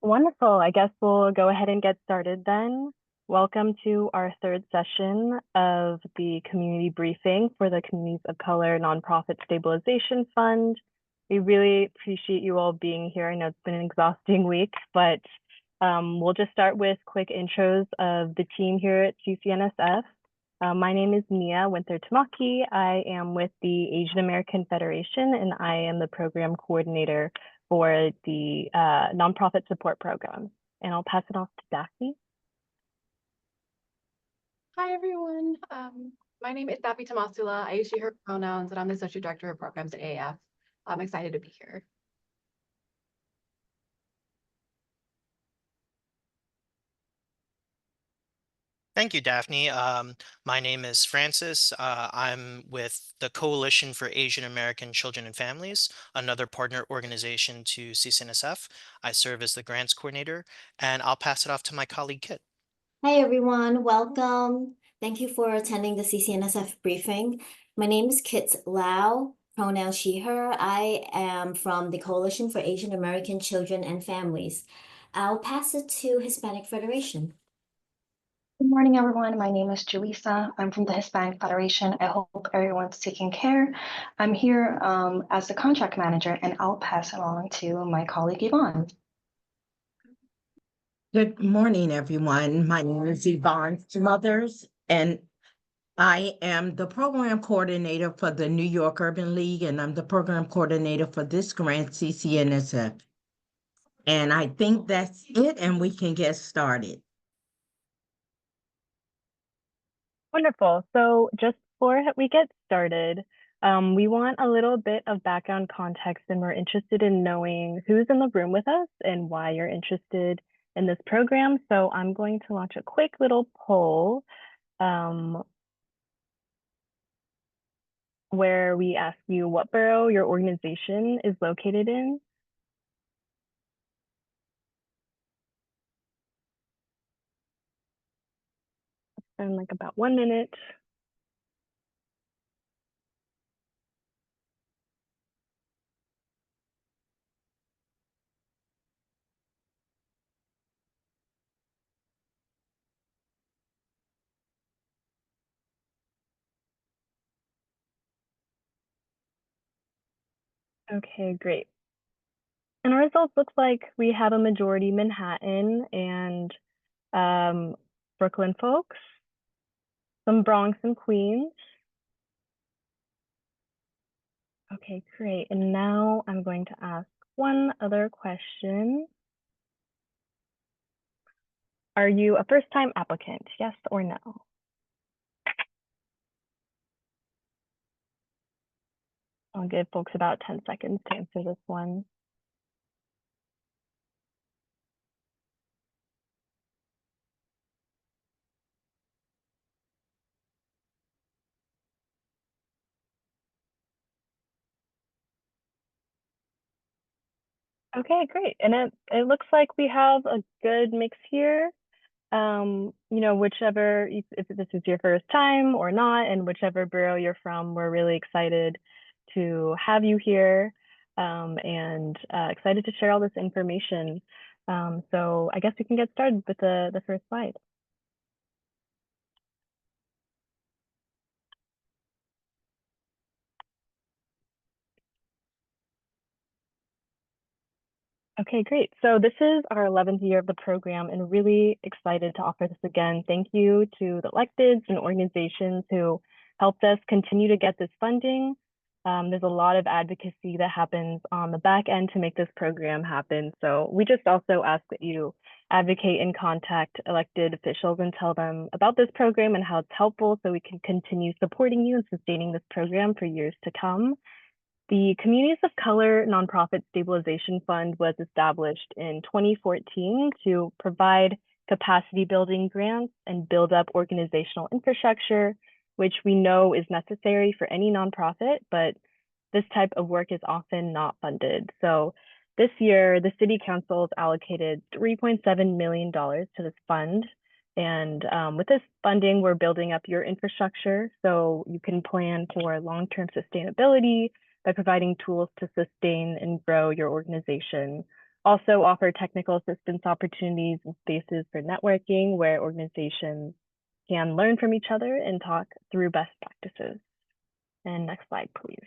Wonderful. I guess we'll go ahead and get started then. Welcome to our third session of the community briefing for the Communities of Color Nonprofit Stabilization Fund. We really appreciate you all being here. I know it's been an exhausting week, but we'll just start with quick intros of the team here at CCNSF. My name is Mia Winter Tamaki. I am with the Asian American Federation, and I am the program coordinator for the nonprofit support program. And I'll pass it off to Daphne. Hi, everyone. My name is Daphne Tamasula. I use she, her pronouns, and I'm the Associate Director of Programs at AAF. I'm excited to be here. Thank you, Daphne. My name is Francis. I'm with the Coalition for Asian American Children and Families, another partner organization to CCNSF. I serve as the grants coordinator, and I'll pass it off to my colleague, Kit. Hi, everyone. Welcome. Thank you for attending the CCNSF briefing. My name is Kit Lau, pronoun she, her. I am from the Coalition for Asian American Children and Families. I'll pass it to Hispanic Federation. Good morning, everyone. My name is Julissa. I'm from the Hispanic Federation. I hope everyone's taking care. I'm here as the contract manager, and I'll pass it on to my colleague Yvonne. Good morning, everyone. My name is Yvonne Smothers, and I am the program coordinator for the New York Urban League, and I'm the program coordinator for this grant, CCNSF. And I think that's it, and we can get started. Wonderful. So just before we get started, we want a little bit of background context, and we're interested in knowing who's in the room with us and why you're interested in this program. So I'm going to launch a quick little poll where we ask you what borough your organization is located in. Spend like about 1 minute. Okay, great. And our results look like we have a majority Manhattan and Brooklyn folks, some Bronx and Queens. Okay, great. And now I'm going to ask one other question. Are you a first-time applicant, yes or no? I'll give folks about 10 seconds to answer this one. Okay, great. And it looks like we have a good mix here. You know, whichever, if this is your first time or not, and whichever borough you're from, we're really excited to have you here and excited to share all this information. So I guess we can get started with the first slide. Okay, great. So this is our 11th year of the program and really excited to offer this again. Thank you to the electeds and organizations who helped us continue to get this funding. There's a lot of advocacy that happens on the back end to make this program happen. So we just also ask that you advocate and contact elected officials and tell them about this program and how it's helpful so we can continue supporting you and sustaining this program for years to come. The Communities of Color Nonprofit Stabilization Fund was established in 2014 to provide capacity building grants and build up organizational infrastructure, which we know is necessary for any nonprofit, but this type of work is often not funded. So this year, the City Council has allocated $3.7 million to this fund. And with this funding, we're building up your infrastructure so you can plan for long-term sustainability by providing tools to sustain and grow your organization, also offer technical assistance opportunities and spaces for networking where organizations can learn from each other and talk through best practices. And next slide, please.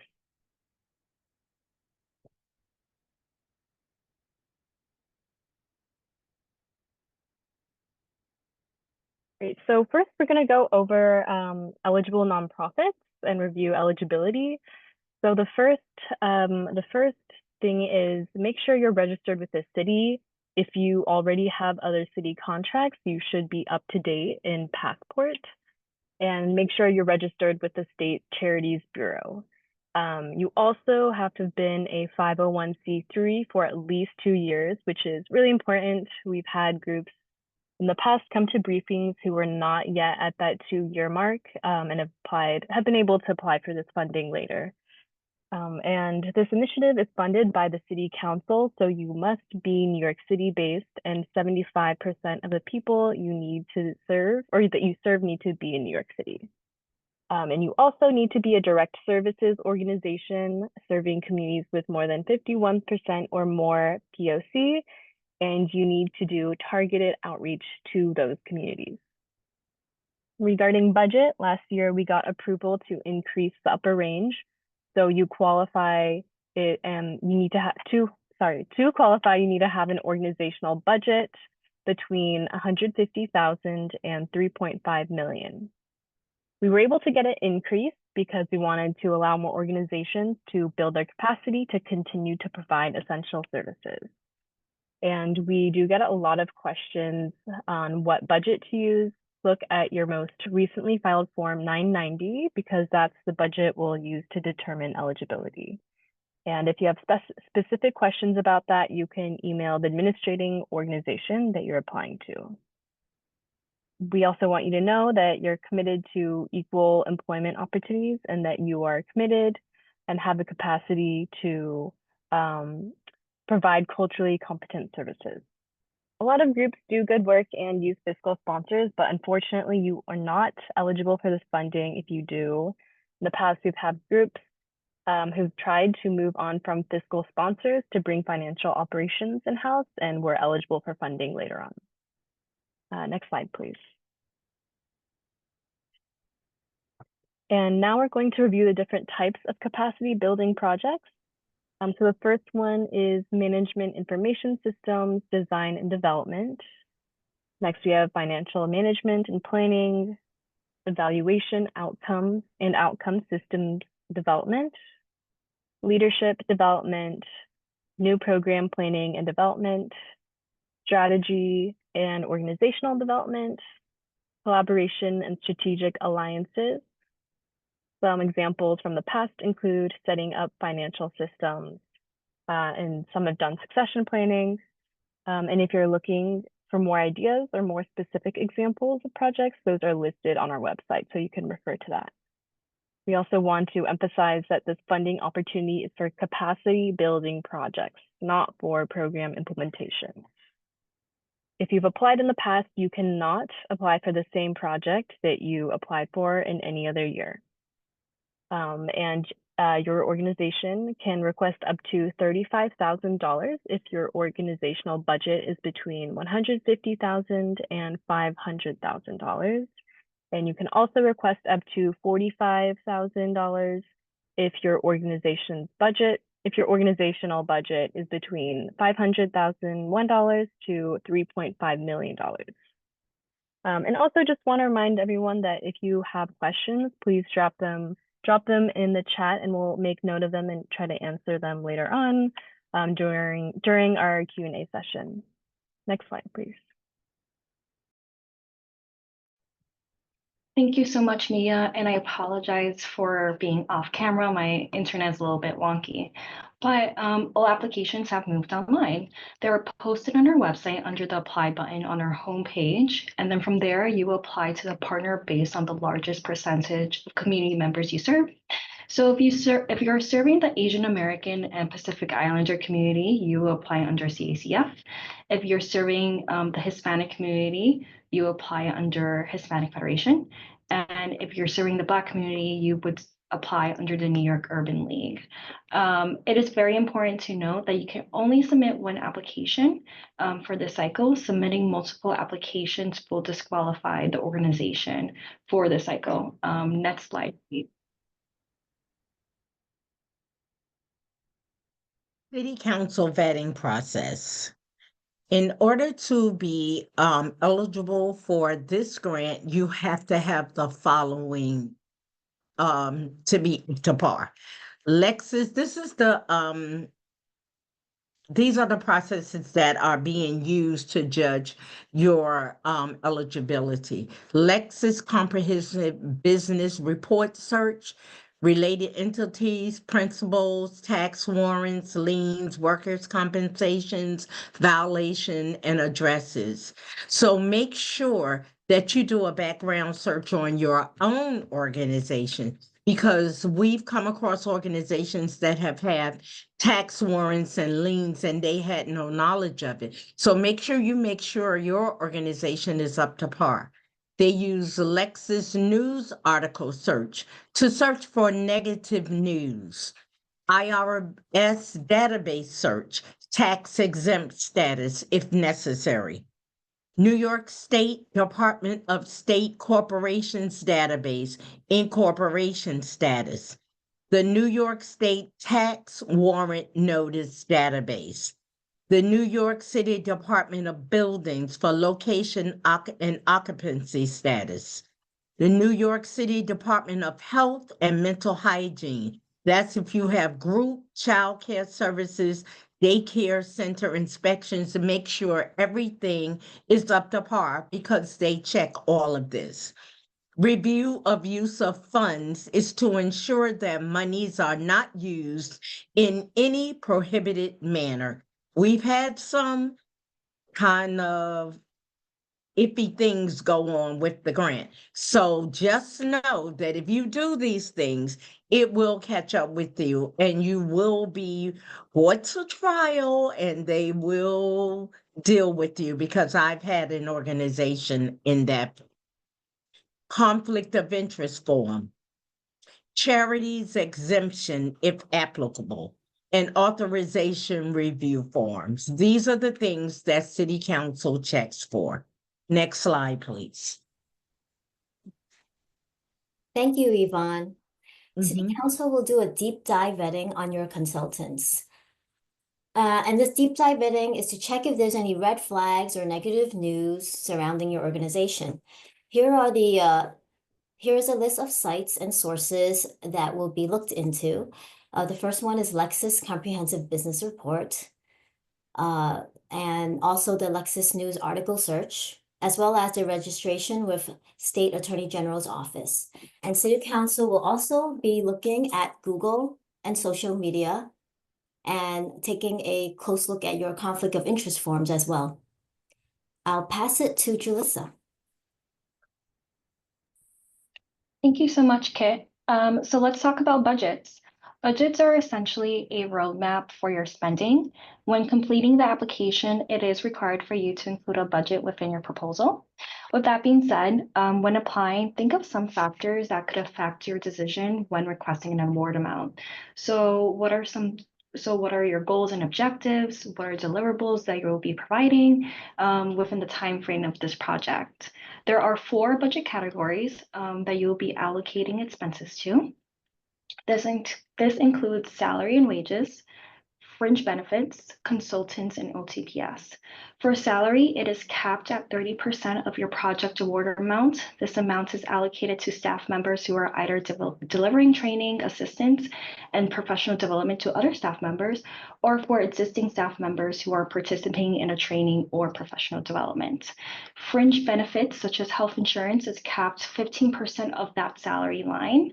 Great. So first, we're going to go over eligible nonprofits and review eligibility. So the first thing is make sure you're registered with the city. If you already have other city contracts, you should be up to date in Passport, and make sure you're registered with the State Charities Bureau. You also have to have been a 501c3 for at least 2 years, which is really important. We've had groups in the past come to briefings who were not yet at that 2-year mark and have been able to apply for this funding later. And this initiative is funded by the City Council, so you must be New York City based, and 75% of the people you need to serve or that you serve need to be in New York City. And you also need to be a direct services organization serving communities with more than 51% or more POC, and you need to do targeted outreach to those communities. Regarding budget, last year we got approval to increase the upper range. So you qualify it, and you need to have to qualify, you need to have an organizational budget between 150,000 and 3.5 million. We were able to get an increase because we wanted to allow more organizations to build their capacity to continue to provide essential services. And we do get a lot of questions on what budget to use. Look at your most recently filed Form 990 because that's the budget we'll use to determine eligibility. And if you have specific questions about that, you can email the administrating organization that you're applying to. We also want you to know that you're committed to equal employment opportunities and that you are committed and have the capacity to provide culturally competent services. A lot of groups do good work and use fiscal sponsors, but unfortunately you are not eligible for this funding if you do. In the past, we've had groups who've tried to move on from fiscal sponsors to bring financial operations in-house and were eligible for funding later on. Next slide, please. And now we're going to review the different types of capacity building projects. So the first one is management information systems, design and development. Next, we have financial management and planning, evaluation outcomes and outcome systems development, leadership development, new program planning and development, strategy and organizational development, collaboration and strategic alliances. Some examples from the past include setting up financial systems, and some have done succession planning. And if you're looking for more ideas or more specific examples of projects, those are listed on our website, so you can refer to that. We also want to emphasize that this funding opportunity is for capacity building projects, not for program implementation. If you've applied in the past, you cannot apply for the same project that you applied for in any other year. Your organization can request up to $35,000 if your organizational budget is between $150,000 and $500,000. And you can also request up to $45,000 if your organizational budget is between $500,001 to $3.5 million. And also just want to remind everyone that if you have questions, please drop them in the chat and we'll make note of them and try to answer them later on during our Q&A session. Next slide, please. Thank you so much, Mia, and I apologize for being off camera. My internet's a little bit wonky, but all applications have moved online. They're posted on our website under the Apply button on our homepage, and then from there, you apply to the partner based on the largest percentage of community members you serve. So if you're serving the Asian American and Pacific Islander community, you apply under CACF. If you're serving the Hispanic community, you apply under Hispanic Federation. And if you're serving the Black community, you would apply under the New York Urban League. It is very important to note that you can only submit one application for this cycle. Submitting multiple applications will disqualify the organization for the cycle. Next slide, please. City Council vetting process. In order to be eligible for this grant, you have to have the following to be to par. Lexis, these are the processes that are being used to judge your eligibility. Lexis Comprehensive Business Report Search, related entities, principals, tax warrants, liens, workers' compensations, violation, and addresses. So make sure that you do a background search on your own organization, because we've come across organizations that have had tax warrants and liens and they had no knowledge of it. So make sure your organization is up to par. They use Lexis News Article Search to search for negative news. IRS database search, tax exempt status if necessary. New York State Department of State Corporations database, incorporation status. The New York State Tax Warrant Notice database. The New York City Department of Buildings for location and occupancy status. The New York City Department of Health and Mental Hygiene. That's if you have group child care services, daycare center inspections, to make sure everything is up to par, because they check all of this. Review of use of funds is to ensure that monies are not used in any prohibited manner. We've had some kind of iffy things go on with the grant. So just know that if you do these things, it will catch up with you and you will be brought to trial and they will deal with you, because I've had an organization in that. Conflict of interest form, charities exemption if applicable, and authorization review forms. These are the things that City Council checks for. Next slide, please. Thank you, Yvonne. City Mhm. Council will do a deep dive vetting on your consultants. And this deep dive vetting is to check if there's any red flags or negative news surrounding your organization. Here is a list of sites and sources that will be looked into. The first one is Lexis Comprehensive Business Report, and also the Lexis News Article Search, as well as the registration with State Attorney General's office. And City Council will also be looking at Google and social media and taking a close look at your conflict of interest forms as well. I'll pass it to Julissa. Thank you so much, Kit. So let's talk about budgets. Budgets are essentially a roadmap for your spending. When completing the application, it is required for you to include a budget within your proposal. With that being said, when applying, think of some factors that could affect your decision when requesting an award amount. So what are your goals and objectives? What are deliverables that you will be providing within the time frame of this project? There are 4 budget categories that you'll be allocating expenses to. This includes salary and wages, fringe benefits, consultants, and OTPS. For salary, it is capped at 30% of your project award amount. This amount is allocated to staff members who are either delivering training, assistance, and professional development to other staff members, or for existing staff members who are participating in a training or professional development. Fringe benefits, such as health insurance, is capped 15% of that salary line.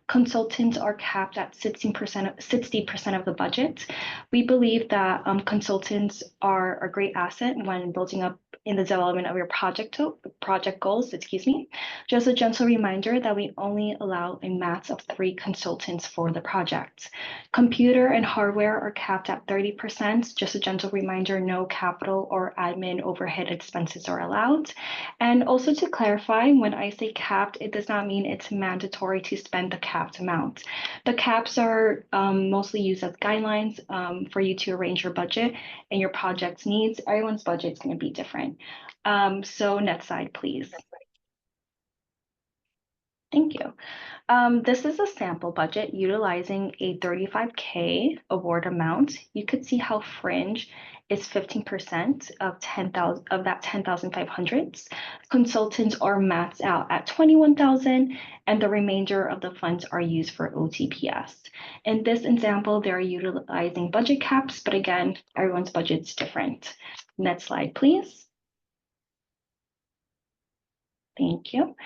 Consultants are capped at 60% of the budget. We believe that consultants are a great asset when building up in the development of your project goals, just a gentle reminder that we only allow a max of 3 consultants for the project. Computer and hardware are capped at 30%. Just a gentle reminder, no capital or admin overhead expenses are allowed. And also to clarify, when I say capped, it does not mean it's mandatory to spend the capped amount. The caps are mostly used as guidelines for you to arrange your budget and your project's needs. Everyone's budget is going to be different. So next slide, please. Thank you. This is a sample budget utilizing a 35K award amount. You could see how fringe is 15% of 10,000 of that 10,500. Consultants are maxed out at 21,000, and the remainder of the funds are used for OTPS. In this example, they're utilizing budget caps, but again, everyone's budget's different. Next slide, please. Thank you.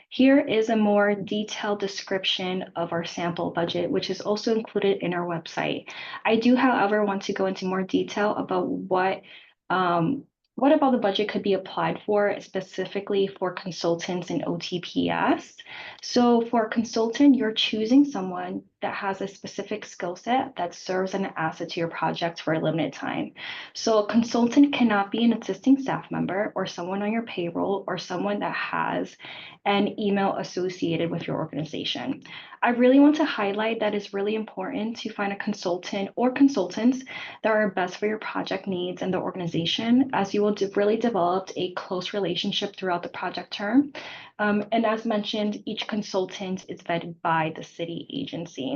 Here is a more detailed description of our sample budget, which is also included in our website. I do, however, want to go into more detail about what about the budget could be applied for, specifically for consultants in OTPS. So for a consultant, you're choosing someone that has a specific skill set that serves as an asset to your project for a limited time. So a consultant cannot be an existing staff member or someone on your payroll or someone that has an email associated with your organization. I really want to highlight that it's really important to find a consultant or consultants that are best for your project needs and the organization, as you will really develop a close relationship throughout the project term. And as mentioned, each consultant is vetted by the city agency.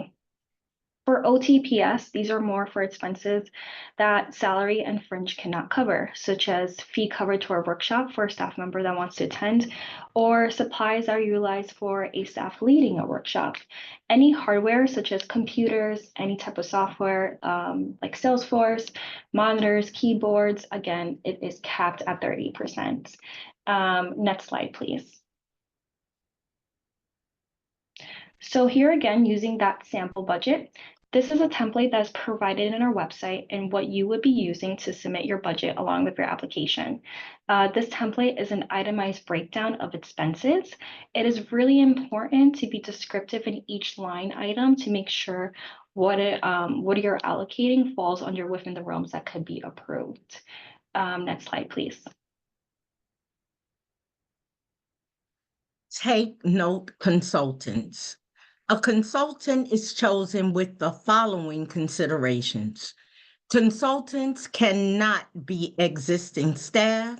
For OTPS, these are more for expenses that salary and fringe cannot cover, such as fee covered to a workshop for a staff member that wants to attend, or supplies are utilized for a staff leading a workshop. Any hardware, such as computers, any type of software like Salesforce, monitors, keyboards, again, it is capped at 30%. Next slide, please. So here again, using that sample budget, this is a template that's provided in our website and what you would be using to submit your budget along with your application. This template is an itemized breakdown of expenses. It is really important to be descriptive in each line item to make sure what you're allocating falls within the realms that could be approved. Next slide, please. Take note, consultants. A consultant is chosen with the following considerations. Consultants cannot be existing staff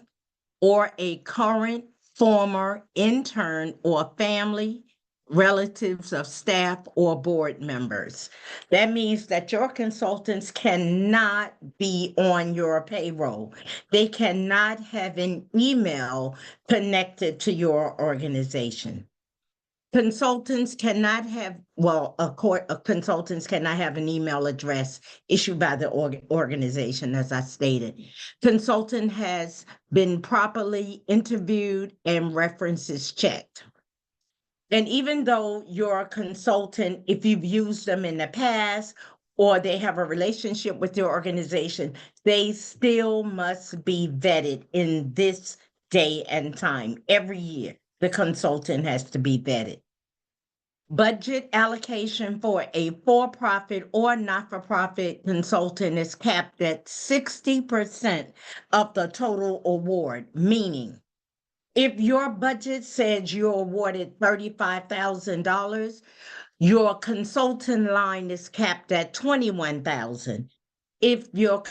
or a current, former, intern, or family, relatives of staff or board members. That means that your consultants cannot be on your payroll. They cannot have an email connected to your organization. Consultants cannot have, consultants cannot have an email address issued by the organization, as I stated. Consultant has been properly interviewed and references checked. And even though you're a consultant, if you've used them in the past or they have a relationship with your organization, they still must be vetted in this day and time. Every year, the consultant has to be vetted. Budget allocation for a for-profit or not-for-profit consultant is capped at 60% of the total award, meaning if your budget says you're awarded $35,000, your consultant line is capped at $21,000. If you're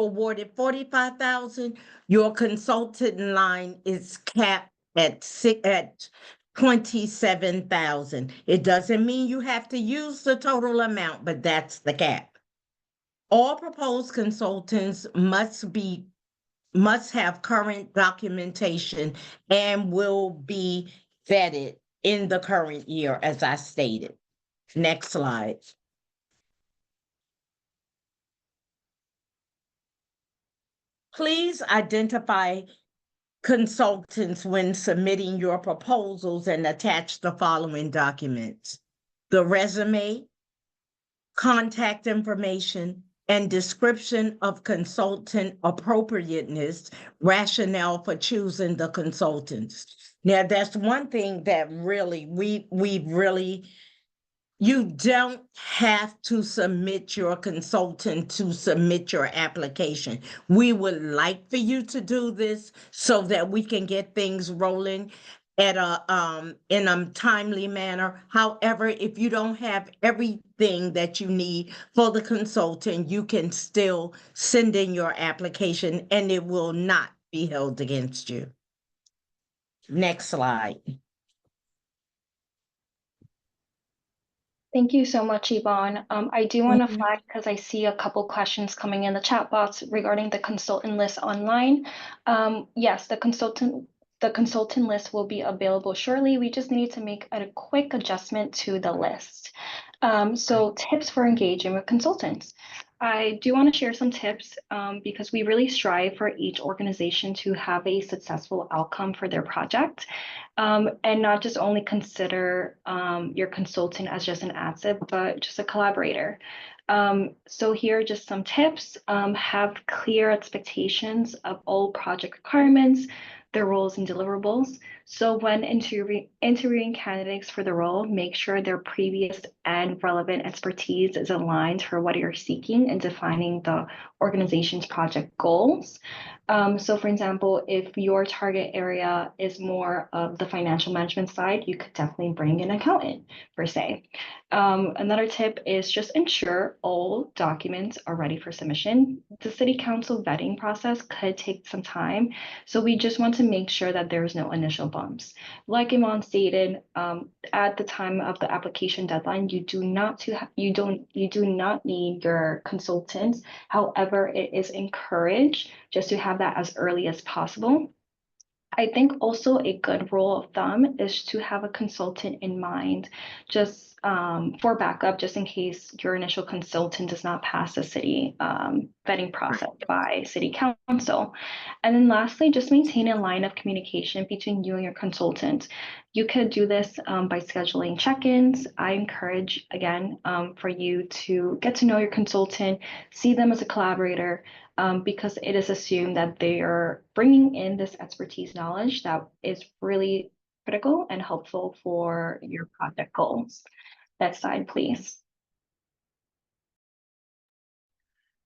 awarded $45,000, your consultant line is capped at $27,000. It doesn't mean you have to use the total amount, but that's the cap. All proposed consultants must have current documentation and will be vetted in the current year, as I stated. Next slide. Please identify consultants when submitting your proposals and attach the following documents: the resume, contact information, and description of consultant appropriateness, rationale for choosing the consultants. Now, that's one thing that really, we really, you don't have to submit your consultant to submit your application. We would like for you to do this so that we can get things rolling at a in a timely manner. However, if you don't have everything that you need for the consultant, you can still send in your application and it will not be held against you. Next slide. Thank you so much, Yvonne. I do want to flag because I see a couple questions coming in the chat box regarding the consultant list online. Yes, the consultant list will be available shortly. We just need to make a quick adjustment to the list. So tips for engaging with consultants. I do want to share some tips because we really strive for each organization to have a successful outcome for their project. And not just only consider your consultant as just an asset, but just a collaborator. So here are just some tips. Have clear expectations of all project requirements, their roles and deliverables. So when interviewing candidates for the role, make sure their previous and relevant expertise is aligned for what you're seeking and defining the organization's project goals. So for example, if your target area is more of the financial management side, you could definitely bring an accountant per se. Another tip is just ensure all documents are ready for submission. The city council vetting process could take some time, so we just want to make sure that there's no initial bumps. Like Iman stated, at the time of the application deadline, you do not need your consultants. However, it is encouraged just to have that as early as possible. I think also a good rule of thumb is to have a consultant in mind, just for backup, just in case your initial consultant does not pass the city vetting process by city council. And then lastly, just maintain a line of communication between you and your consultant. You could do this by scheduling check-ins. I encourage, again, for you to get to know your consultant, see them as a collaborator, because it is assumed that they are bringing in this expertise knowledge that is really critical and helpful for your project goals. Next slide, please.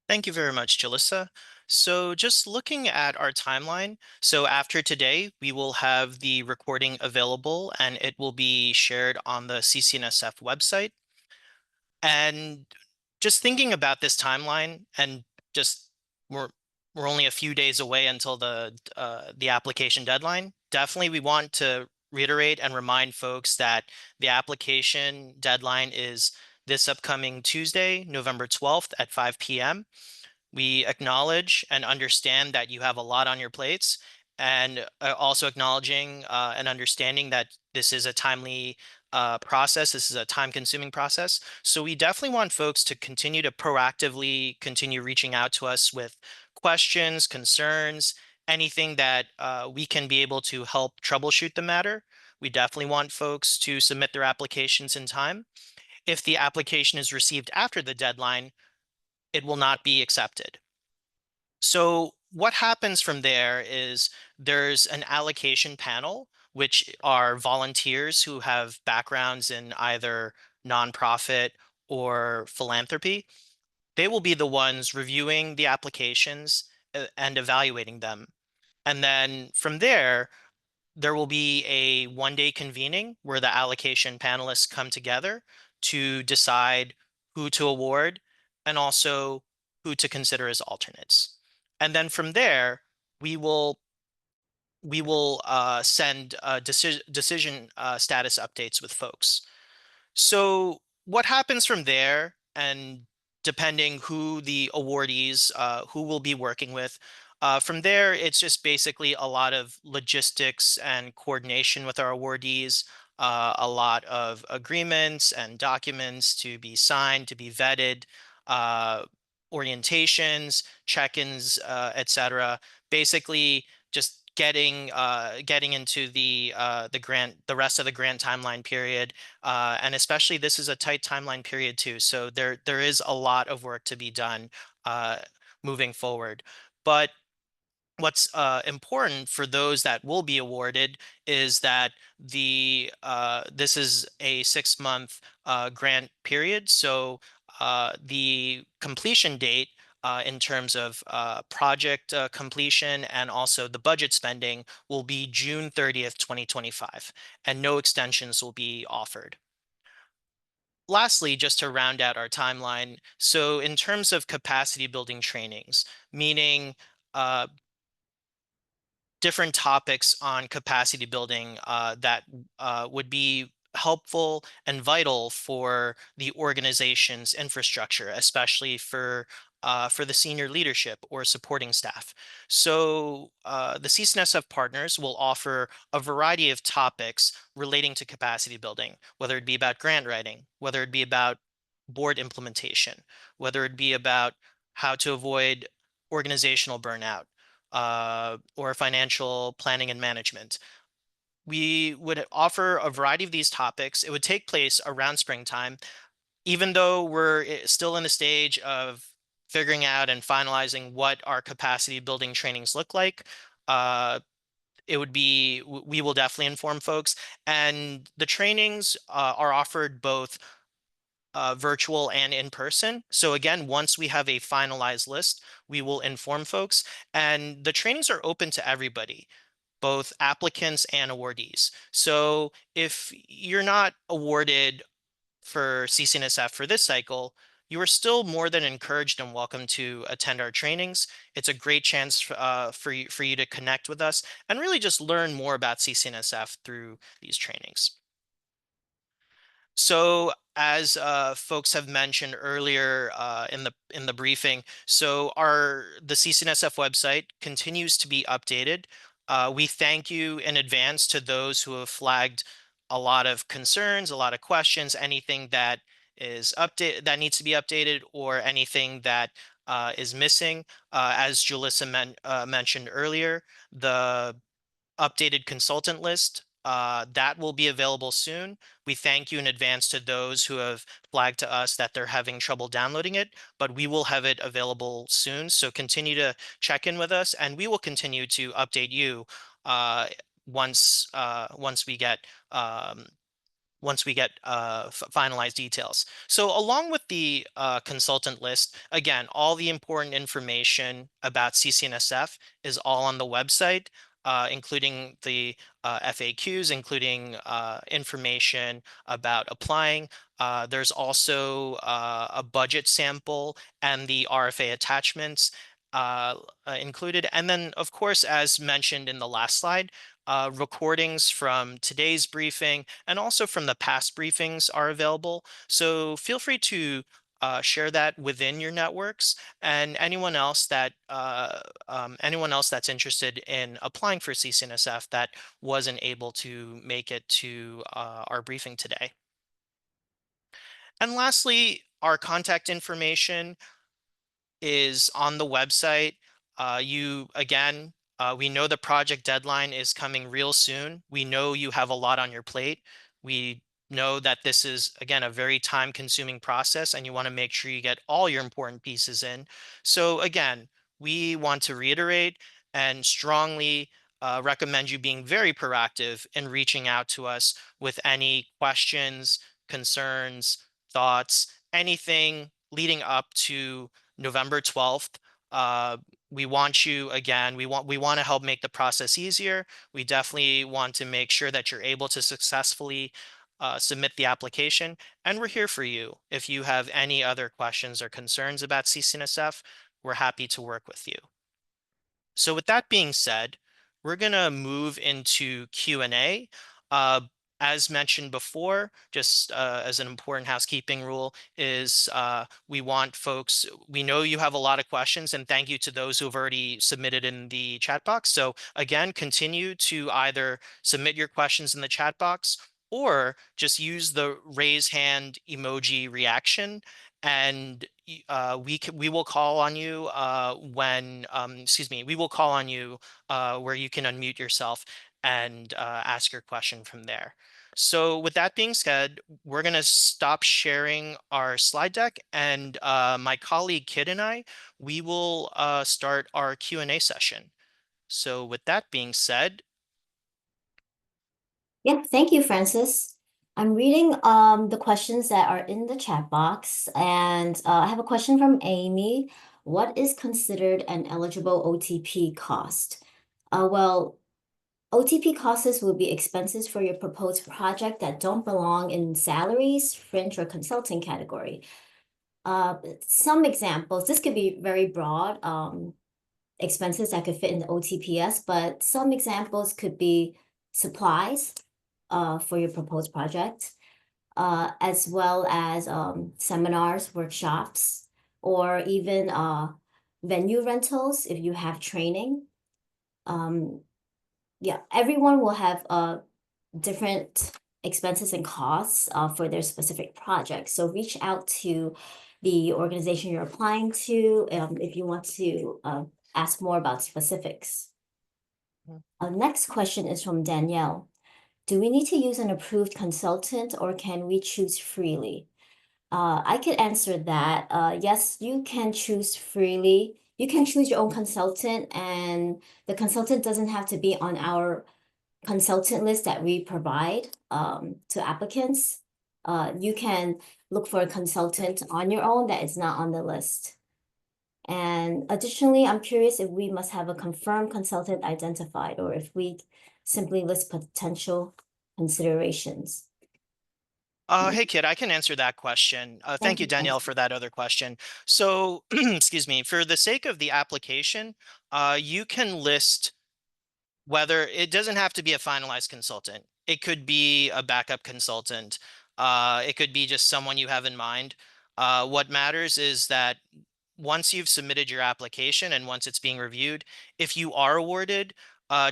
Thank you very much, Jalissa. So just looking at our timeline, so after today, we will have the recording available and it will be shared on the CCNSF website. And just thinking about this timeline and just we're only a few days away until the application deadline. Definitely we want to reiterate and remind folks that the application deadline is this upcoming Tuesday, November 12th at 5 p.m. We acknowledge and understand that you have a lot on your plates, and also acknowledging and understanding that this is a timely process. This is a time-consuming process. So we definitely want folks to continue to proactively continue reaching out to us with questions, concerns, anything that we can be able to help troubleshoot the matter. We definitely want folks to submit their applications in time. If the application is received after the deadline, it will not be accepted. So what happens from there is there's an allocation panel, which are volunteers who have backgrounds in either nonprofit or philanthropy. They will be the ones reviewing the applications and evaluating them. And then from there will be a one-day convening where the allocation panelists come together to decide who to award and also who to consider as alternates. And then from there, we will send decision status updates with folks. So what happens from there, and depending who the awardees, who we'll be working with, from there, it's just basically a lot of logistics and coordination with our awardees, a lot of agreements and documents to be signed, to be vetted, orientations, check-ins, etc. Basically, just getting into the rest of the grant timeline period, and especially this is a tight timeline period too. So there is a lot of work to be done moving forward. But what's important for those that will be awarded is that this is a 6-month grant period. So the completion date in terms of project completion and also the budget spending will be June 30th, 2025, and no extensions will be offered. Lastly, just to round out our timeline, so in terms of capacity building trainings, meaning different topics on capacity building that would be helpful and vital for the organization's infrastructure, especially for the senior leadership or supporting staff. So the CCNSF partners will offer a variety of topics relating to capacity building, whether it be about grant writing, whether it be about board implementation, whether it be about how to avoid organizational burnout, or financial planning and management. We would offer a variety of these topics. It would take place around springtime, even though we're still in the stage of figuring out and finalizing what our capacity building trainings look like. We will definitely inform folks. And the trainings are offered both virtual and in person. So again, once we have a finalized list, we will inform folks. And the trainings are open to everybody, both applicants and awardees. So if you're not awarded for CCNSF for this cycle, you are still more than encouraged and welcome to attend our trainings. It's a great chance for you to connect with us and really just learn more about CCNSF through these trainings. So as folks have mentioned earlier in the briefing, so the CCNSF website continues to be updated. We thank you in advance to those who have flagged a lot of concerns, a lot of questions, anything that that needs to be updated, or anything that is missing. As Julissa mentioned earlier, the updated consultant list that will be available soon. We thank you in advance to those who have flagged to us that they're having trouble downloading it, but we will have it available soon. So continue to check in with us, and we will continue to update you once we get finalized details. So along with the consultant list, again, all the important information about CCNSF is all on the website, including the FAQs, including information about applying. There's also a budget sample and the RFA attachments included. And then, of course, as mentioned in the last slide, recordings from today's briefing and also from the past briefings are available. So feel free to share that within your networks, and anyone else that's interested in applying for CCNSF that wasn't able to make it to our briefing today. And lastly, our contact information is on the website. We know the project deadline is coming real soon. We know you have a lot on your plate. We know that this is, again, a very time-consuming process, and you want to make sure you get all your important pieces in. So again, we want to reiterate and strongly recommend you being very proactive in reaching out to us with any questions, concerns, thoughts, anything leading up to November 12th. We want you, again, we want to help make the process easier. We definitely want to make sure that you're able to successfully submit the application, and we're here for you. If you have any other questions or concerns about CCNSF, we're happy to work with you. So with that being said, we're going to move into Q&A. As mentioned before, just as an important housekeeping rule is we know you have a lot of questions, and thank you to those who have already submitted in the chat box. So again, continue to either submit your questions in the chat box or just use the raise hand emoji reaction, and we will call on you when we will call on you where you can unmute yourself and ask your question from there. So with that being said, we're going to stop sharing our slide deck, and my colleague Kid and I, we will start our Q&A session. So with that being said, Yeah, thank you, Francis. I'm reading the questions that are in the chat box, and I have a question from Amy. What is considered an eligible OTP cost? Well, OTP costs will be expenses for your proposed project that don't belong in salaries, fringe, or consulting category. Some examples, this could be very broad, expenses that could fit in the OTPS, but some examples could be supplies for your proposed project, as well as seminars, workshops, or even venue rentals if you have training. Yeah, everyone will have different expenses and costs for their specific projects. So reach out to the organization you're applying to if you want to ask more about specifics. Next question is from Danielle. Do we need to use an approved consultant or can we choose freely? I could answer that. Yes, you can choose freely. You can choose your own consultant, and the consultant doesn't have to be on our consultant list that we provide to applicants. You can look for a consultant on your own that is not on the list. And additionally, I'm curious if we must have a confirmed consultant identified or if we simply list potential considerations. hey, Kid, I can answer that question. Thank you, Danielle, for that other question. So, excuse me, for the sake of the application, you can list whether it doesn't have to be a finalized consultant. It could be a backup consultant. It could be just someone you have in mind. What matters is that once you've submitted your application and once it's being reviewed, if you are awarded,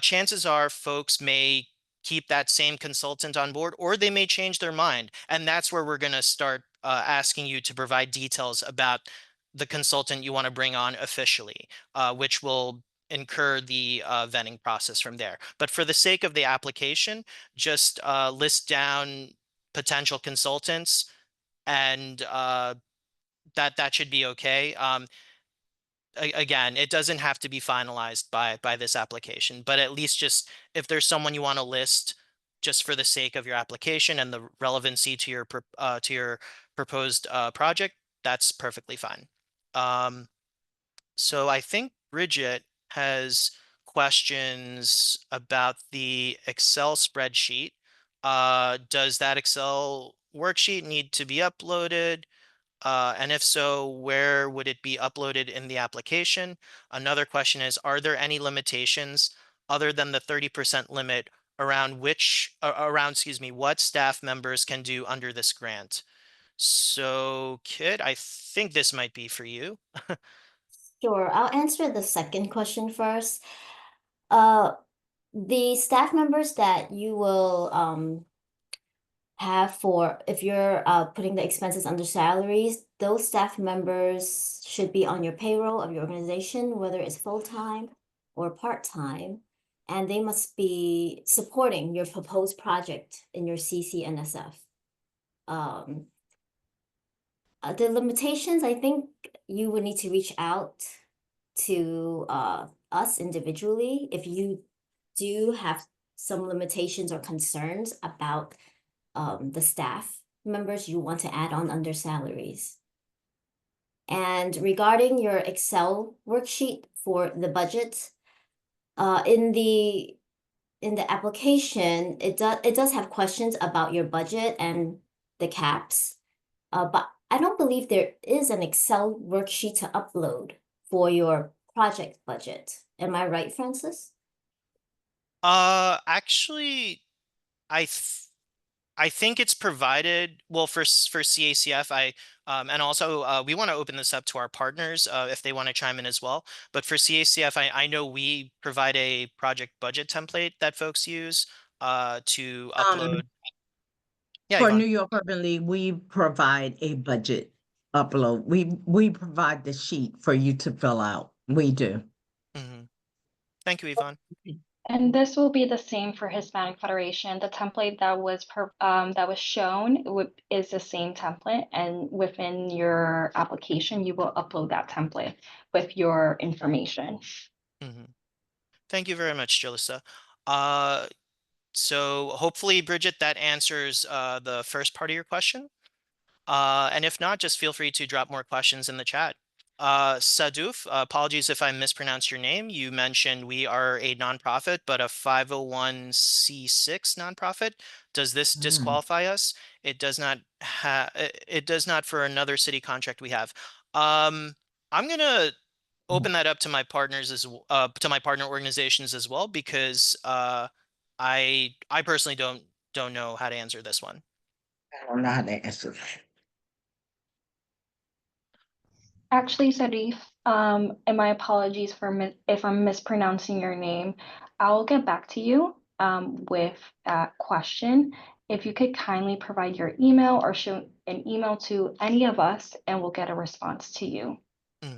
chances are folks may keep that same consultant on board or they may change their mind. And that's where we're going to start asking you to provide details about the consultant you want to bring on officially, which will incur the vetting process from there. But for the sake of the application, just list down potential consultants and that should be okay. Again, it doesn't have to be finalized by this application, but at least just if there's someone you want to list just for the sake of your application and the relevancy to your proposed project, that's perfectly fine. So I think Bridget has questions about the Excel spreadsheet. Does that Excel worksheet need to be uploaded? And if so, where would it be uploaded in the application? Another question is, are there any limitations other than the 30% limit around what staff members can do under this grant? So, Kid, I think this might be for you. Sure, I'll answer the second question first. The staff members that you will have for if you're putting the expenses under salaries, those staff members should be on your payroll of your organization, whether it's full-time or part-time, and they must be supporting your proposed project in your CCNSF. The limitations, I think you would need to reach out to us individually if you do have some limitations or concerns about the staff members you want to add on under salaries. And regarding your Excel worksheet for the budget, in the application, it does have questions about your budget and the caps, but I don't believe there is an Excel worksheet to upload for your project budget. Am I right, Francis? Actually, I think it's provided, well, for CACF, and also we want to open this up to our partners if they want to chime in as well. But for CACF, I know we provide a project budget template that folks use to upload. Yeah, For Yvonne. New York Urban League, we provide a budget upload. We provide the sheet for you to fill out. We do. Thank you, Yvonne. And this will be the same for Hispanic Federation. The template that was shown is the same template, and within your application, you will upload that template with your information. Thank you very much, Jalissa. So hopefully, Bridget, that answers the first part of your question. And if not, just feel free to drop more questions in the chat. Saduf, apologies if I mispronounced your name. You mentioned we are a nonprofit, but a 501c6 nonprofit. Does this disqualify us? It does not it does not for another city contract we have. I'm gonna open that up to my partners to my partner organizations as well, because I personally don't know how to answer this one. I don't know how to answer that. Actually, Sarif, and my apologies for if I'm mispronouncing your name. I'll get back to you with that question. If you could kindly provide your email or show an email to any of us, and we'll get a response to you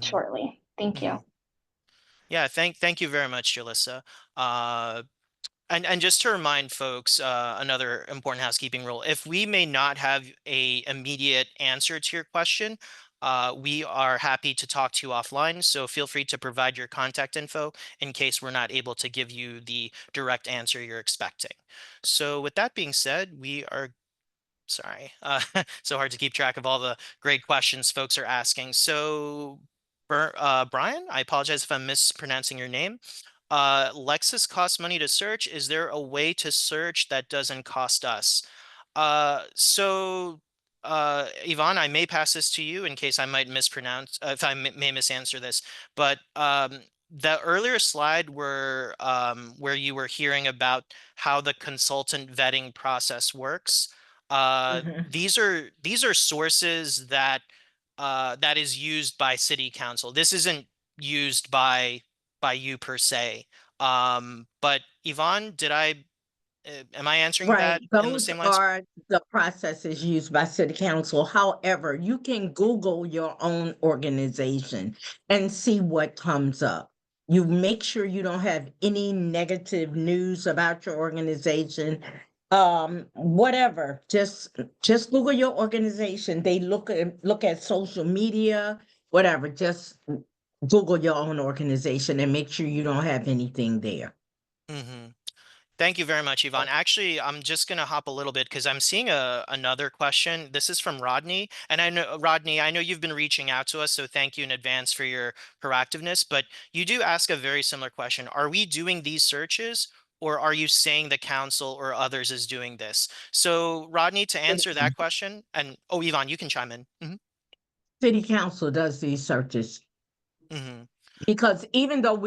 shortly. Thank you. Yeah, thank you very much, Jalissa. And just to remind folks, another important housekeeping rule: if we may not have a immediate answer to your question, we are happy to talk to you offline. So feel free to provide your contact info in case we're not able to give you the direct answer you're expecting. So with that being said, we are sorry, so hard to keep track of all the great questions folks are asking. So Brian, I apologize if I'm mispronouncing your name. Lexus costs money to search. Is there a way to search that doesn't cost us? Yvonne, I may pass this to you in case I might mispronounce, if I may misanswer this, but the earlier slide where you were hearing about how the consultant vetting process works, these are sources that that is used by city council. This isn't used by you per se. But Yvonne, am I answering that Right, in the those same lines? are the processes used by city council. However, you can Google your own organization and see what comes up. You make sure you don't have any negative news about your organization. Whatever, just Google your organization. They look at social media, whatever. Just Google your own organization and make sure you don't have anything there. Thank you very much, Yvonne. Actually, I'm just going to hop a little bit because I'm seeing another question. This is from Rodney. And I know, Rodney, I know you've been reaching out to us, so thank you in advance for your proactiveness. But you do ask a very similar question. Are we doing these searches, or are you saying the council or others is doing this? So, Rodney, to answer that question, and oh, Yvonne, you can chime in. City council does these searches. Mm-hmm. Because even though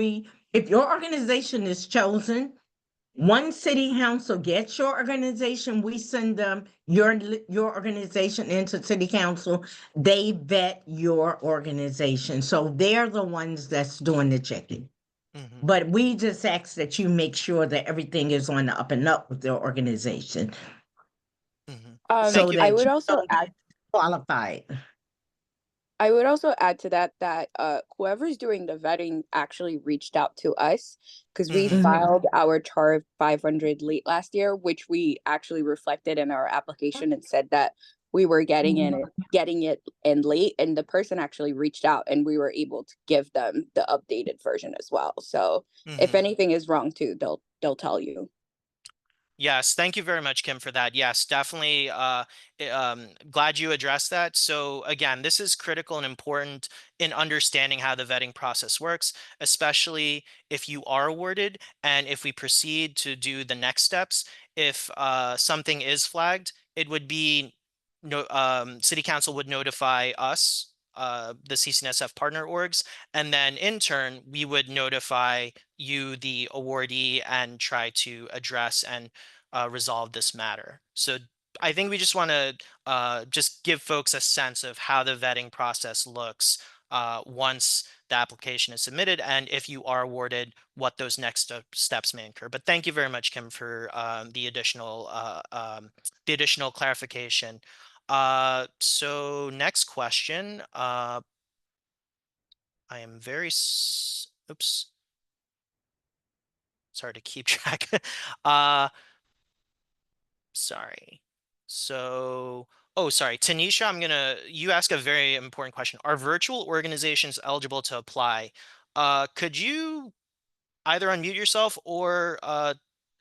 if your organization is chosen, one city council gets your organization, we send them your organization into city council. They vet your organization. So they're the ones that's doing the checking. But we just ask that you make sure that everything is on the up and up with your organization. Thank you. I would also add qualified. I would also add to that whoever's doing the vetting actually reached out to us because we filed our Char 500 late last year, which we actually reflected in our application and said that we were getting it in late, and the person actually reached out and we were able to give them the updated version as well. So if anything is wrong too, they'll tell you. Yes, thank you very much, Kim, for that. Yes, definitely. Glad you addressed that. So again, this is critical and important in understanding how the vetting process works, especially if you are awarded and if we proceed to do the next steps. If something is flagged, it would be City Council would notify us, the CCNSF partner orgs, and then in turn, we would notify you, the awardee, and try to address and resolve this matter. So I think we just want to just give folks a sense of how the vetting process looks once the application is submitted, and if you are awarded, what those next steps may incur. But thank you very much, Kim, for the additional clarification. So next question. I am oops. Sorry to keep track. uh, sorry. So, oh, sorry, Tanisha, you ask a very important question. Are virtual organizations eligible to apply? Could you either unmute yourself or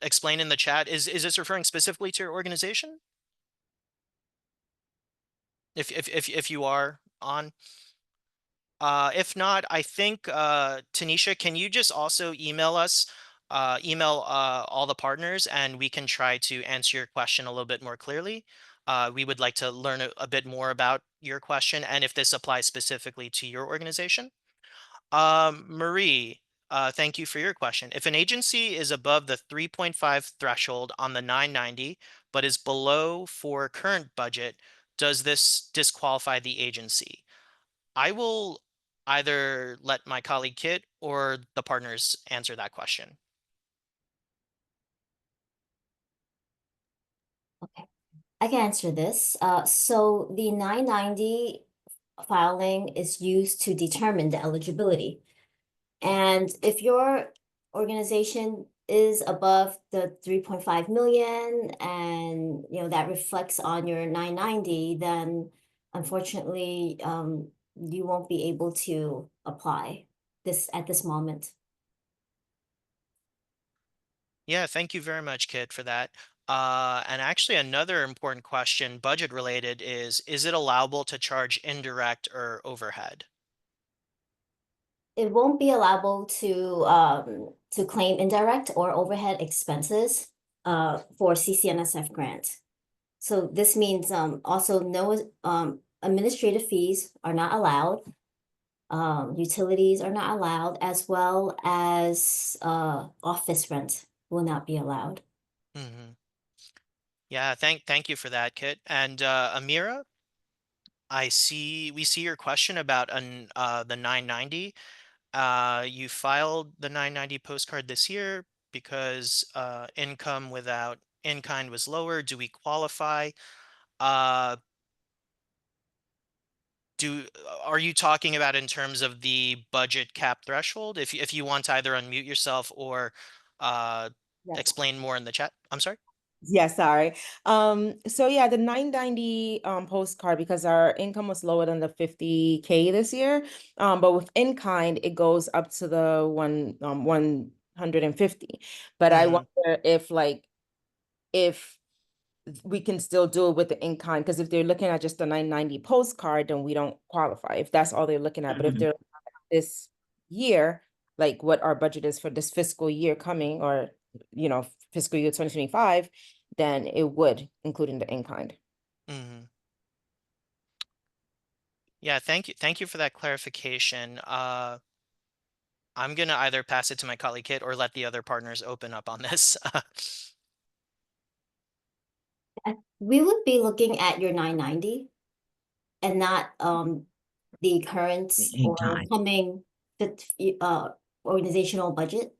explain in the chat? Is this referring specifically to your organization? If you are on. If not, I think Tanisha, can you just also email us, email all the partners, and we can try to answer your question a little bit more clearly. We would like to learn a bit more about your question and if this applies specifically to your organization. Marie, thank you for your question. If an agency is above the 3.5 threshold on the 990, but is below for current budget, does this disqualify the agency? I will either let my colleague Kit or the partners answer that question. Okay, I can answer this. So the 990 filing is used to determine the eligibility. And if your organization is above the 3.5 million and that reflects on your 990, then unfortunately you won't be able to apply this at this moment. Yeah, thank you very much, Kit, for that. And actually, another important question, budget related, is it allowable to charge indirect or overhead? It won't be allowable to claim indirect or overhead expenses for CCNSF grant. So this means also no administrative fees are not allowed. Utilities are not allowed, as well as office rent will not be allowed. Hmm. Yeah, thank you for that, Kit. And Amira, we see your question about the 990. You filed the 990 postcard this year because income without in kind was lower. Do we qualify? Uh, are you talking about in terms of the budget cap threshold? If you want to either unmute yourself or uh, Yes. explain more in the chat. I'm sorry. Yeah, sorry. So yeah, the 990 postcard, because our income was lower than the 50K this year. But with in kind, it goes up to the 150. But I Mhm. wonder if we can still do it with the in kind, because if they're looking at just the 990 postcard, then we don't qualify if that's all they're looking at. But if they're looking at this year, like what our budget is for this fiscal year coming, or fiscal year 2025, then it would, including the in kind. Mhm. Yeah, thank you for that clarification. I'm gonna either pass it to my colleague Kit or let the other partners open up on this. We would be looking at your 990 and not the current In or kind. coming organizational budget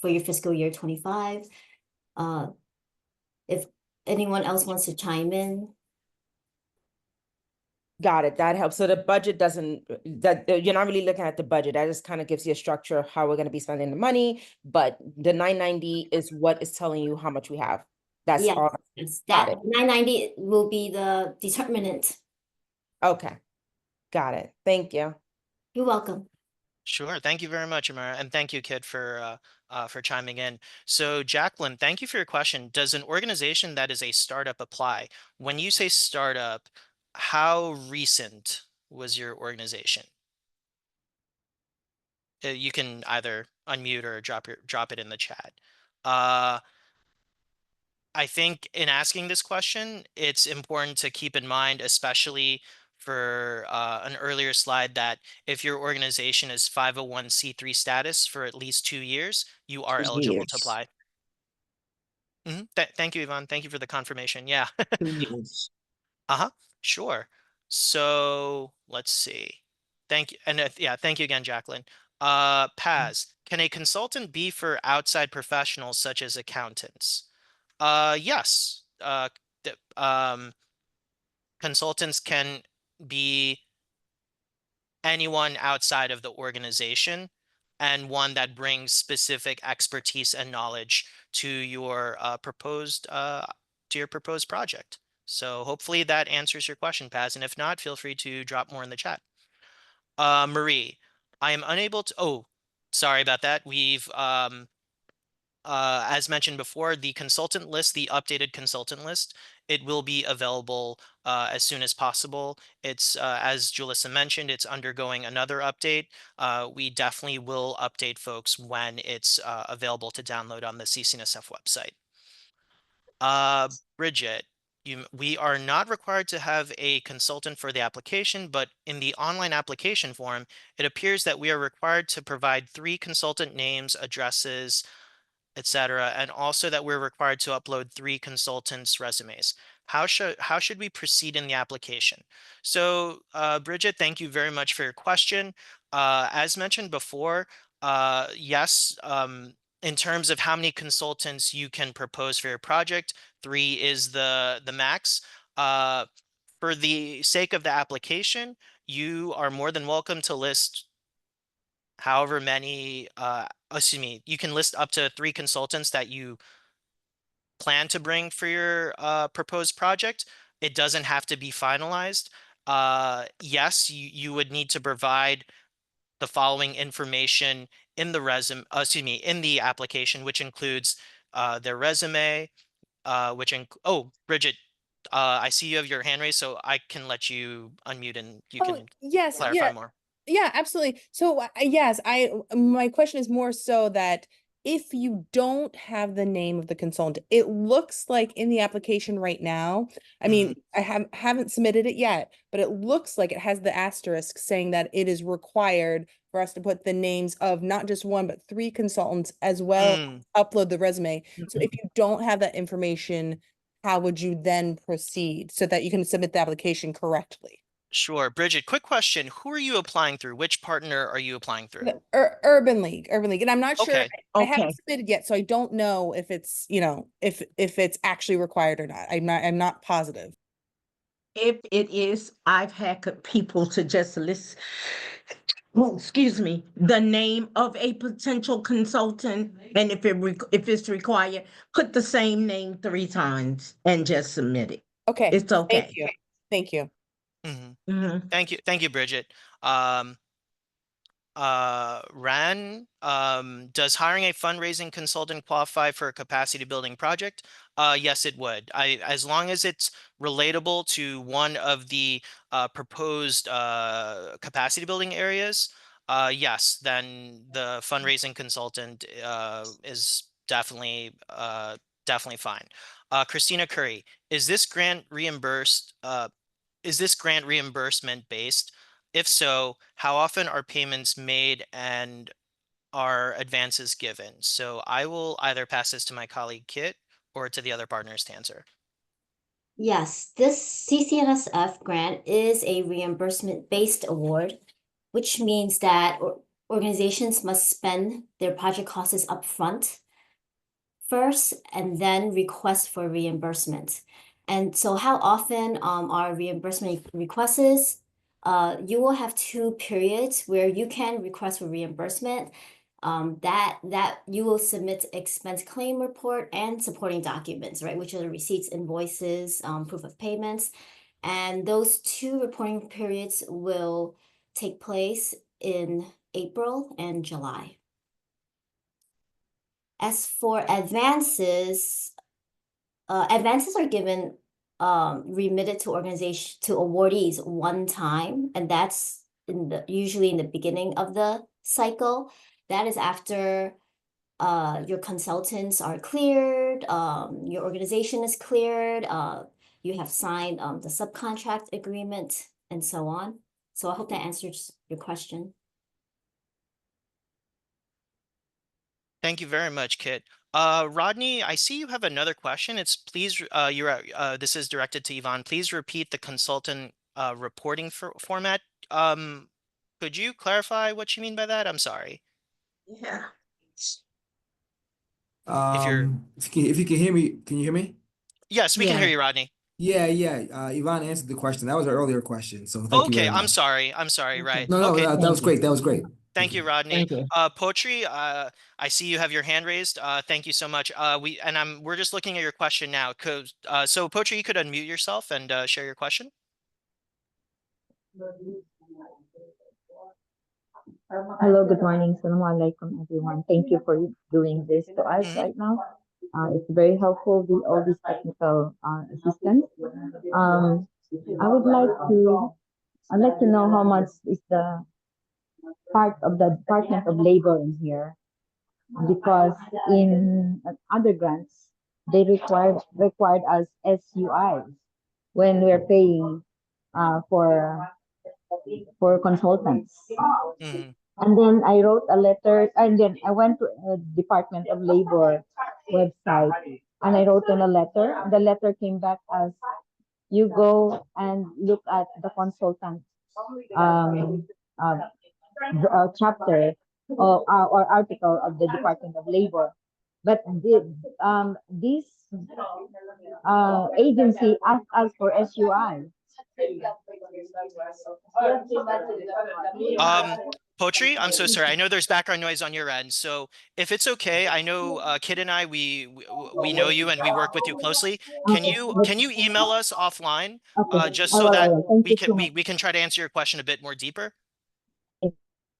for your fiscal year 25. If anyone else wants to chime in. Got it. That helps. So the budget doesn't, you're not really looking at the budget. That just kind of gives you a structure of how we're going to be spending the money. But the 990 is what is telling you how much we have. That's Yes, all. yes, Got that it. 990 will be the determinant. Okay. Got it. Thank you. You're welcome. Sure. Thank you very much, Amara, and thank you, Kit, for chiming in. So, Jacqueline, thank you for your question. Does an organization that is a startup apply? When you say startup, how recent was your organization? You can either unmute or drop it in the chat. I think in asking this question, it's important to keep in mind, especially for an earlier slide, that if your organization is 501(c)(3) status for at least 2 years, you are 2 eligible to years. apply. Thank you, Yvonne. Thank you for the confirmation. Yeah. 2 years. Uh-huh. Sure. So let's see. Thank you. And yeah, thank you again, Jacqueline. Paz, can a consultant be for outside professionals such as accountants? Yes. consultants can be anyone outside of the organization and one that brings specific expertise and knowledge to your proposed project. So hopefully that answers your question, Paz. And if not, feel free to drop more in the chat. Marie, I am unable to. Oh, sorry about that. We've as mentioned before, the consultant list, the updated consultant list, it will be available as soon as possible. It's, as Julissa mentioned, it's undergoing another update. We definitely will update folks when it's available to download on the CCNSF website. Bridget, we are not required to have a consultant for the application, but in the online application form, it appears that we are required to provide 3 consultant names, addresses, etc., and also that we're required to upload 3 consultants' resumes. How should we proceed in the application? So, Bridget, thank you very much for your question. As mentioned before, yes, in terms of how many consultants you can propose for your project, 3 is the max. For the sake of the application, you are more than welcome to list however many, excuse me, you can list up to 3 consultants that you plan to bring for your proposed project. It doesn't have to be finalized. Yes, you would need to provide the following information in the in the application, which includes their resume, oh, Bridget, I see you have your hand raised, so I can let you unmute and you Oh, can yes, clarify yeah, more. yeah, absolutely. So yes, my question is more so that if you don't have the name of the consultant, it looks like in the application right now, I mean, I haven't submitted it yet, but it looks like it has the asterisk saying that it is required for us to put the names of not just 1, but 3 consultants as well, upload the resume. So if you don't have that information, how would you then proceed so that you can submit the application correctly? Sure. Bridget, quick question. Who are you applying through? Which partner are you applying through? The Urban League, and I'm not sure. Okay. I haven't submitted yet, so I don't know if it's, if it's actually required or not. I'm not positive. If it is, I've had people to just list, excuse me, the name of a potential consultant, and if it's required, put the same name 3 times and just submit it. Okay. It's okay. Thank you. Thank you. Thank you, Bridget. Ran, does hiring a fundraising consultant qualify for a capacity building project? Yes, it would. As long as it's relatable to one of the proposed capacity building areas, yes, then the fundraising consultant is definitely fine. Christina Curry, is this grant reimbursed? Is this grant reimbursement based? If so, how often are payments made and are advances given? So I will either pass this to my colleague Kit or to the other partners to answer. Yes, this CCNSF grant is a reimbursement-based award, which means that organizations must spend their project costs upfront first and then request for reimbursement. And so how often our reimbursement requests is, you will have 2 periods where you can request for reimbursement. That you will submit expense claim report and supporting documents, right? Which are the receipts, invoices, proof of payments. And those 2 reporting periods will take place in April and July. As for advances, advances are given remitted to awardees 1 time, and that's usually in the beginning of the cycle. That is after your consultants are cleared, your organization is cleared, you have signed the subcontract agreement, and so on. So I hope that answers your question. Thank you very much, Kit. Rodney, I see you have another question. It's please, this is directed to Yvonne. Please repeat the consultant reporting format. Could you clarify what you mean by that? I'm sorry. Yeah. If you're, if you can hear me, can you hear me? yes, we can hear Yeah. you, Rodney. Yeah, Yvonne answered the question. That was an earlier question, so thank you Okay, very I'm much. sorry. Right. No, Okay, that was great. That was great. thank you, Rodney. Thank you. Poetry, I see you have your hand raised. Thank you so much. We're just looking at your question now. So Poetry, you could unmute yourself and share your question. Hello, good morning. Assalamualaikum, everyone. Thank you for doing this to us right now. It's very helpful with all these technical assistance. I would like to, I'd like to know how much is the part of the Department of Labor in here, because in other grants they required us SUI when we're paying for consultants. Mhm. And then I wrote a letter, and then I went to Department of Labor website, and I wrote them a letter. The letter came back as, you go and look at the consultant um, uh, chapter or article of the Department of Labor. But this agency asked us for SUI. Poetry, I'm so sorry. I know there's background noise on your end. So if it's okay, I know Kid and I we know you and we work with you closely. Can you email us offline Okay. just so that Thank we you can so much. we can try to answer your question a bit more deeper? Yes.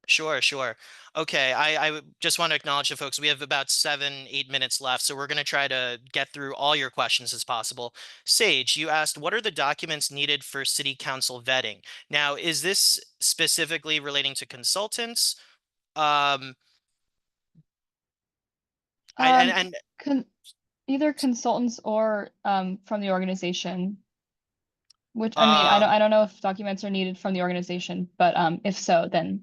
Sure. Okay, I just want to acknowledge the folks. We have about 7-8 minutes left, so we're going to try to get through all your questions as possible. Sage, you asked, what are the documents needed for city council vetting? Now, is this specifically relating to consultants? Either consultants or from the organization. Which I mean, I don't know if documents are needed from the organization, but if so, then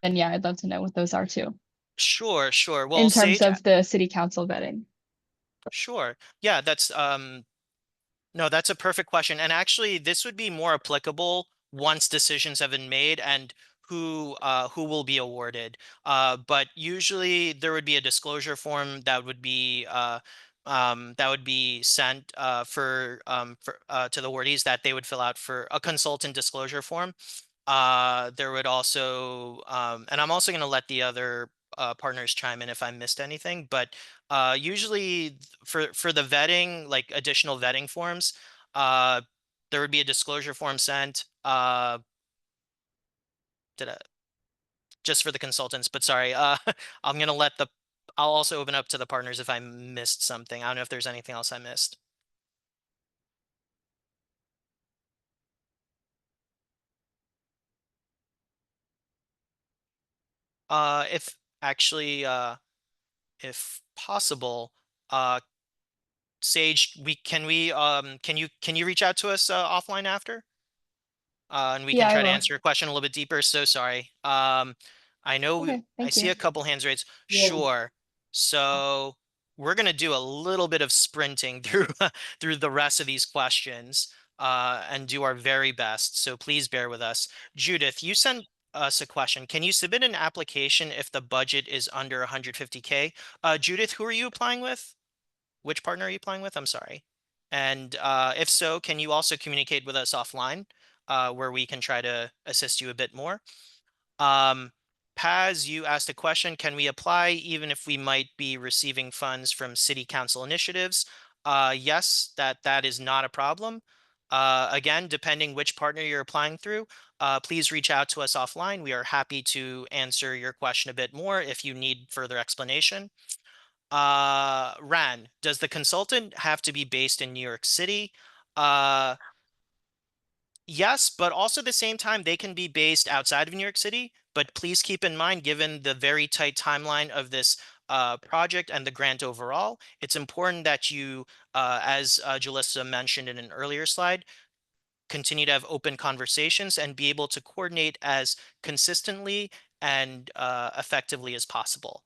yeah, I'd love to know what those are too. Sure. Well, In terms Sage, of the city council vetting. sure. Yeah, that's no, that's a perfect question. And actually, this would be more applicable once decisions have been made and who will be awarded. But usually there would be a disclosure form that would be sent for to the awardees that they would fill out for a consultant disclosure form. There would also, and I'm also going to let the other partners chime in if I missed anything, but usually for the vetting, like additional vetting forms, there would be a disclosure form sent. Did I, just for the consultants, but sorry, I'm going to I'll also open up to the partners if I missed something. I don't know if there's anything else I missed. If actually, if possible, Sage, can you reach out to us offline after? And we can Yeah, I try to will. answer your question a little bit deeper. So sorry. I know Okay, I thank see you. a couple hands raised. Sure. So we're gonna do a little bit of sprinting through through the rest of these questions and do our very best. So please bear with us. Judith, you sent us a question. Can you submit an application if the budget is under 150K? Judith, who are you applying with? Which partner are you applying with? I'm sorry. And if so, can you also communicate with us offline where we can try to assist you a bit more? Paz, you asked a question. Can we apply even if we might be receiving funds from city council initiatives? Yes, that is not a problem. Again, depending which partner you're applying through, please reach out to us offline. We are happy to answer your question a bit more if you need further explanation. Ran, does the consultant have to be based in New York City? Yes, but also at the same time, they can be based outside of New York City. But please keep in mind, given the very tight timeline of this project and the grant overall, it's important that you, as Jalissa mentioned in an earlier slide, continue to have open conversations and be able to coordinate as consistently and effectively as possible.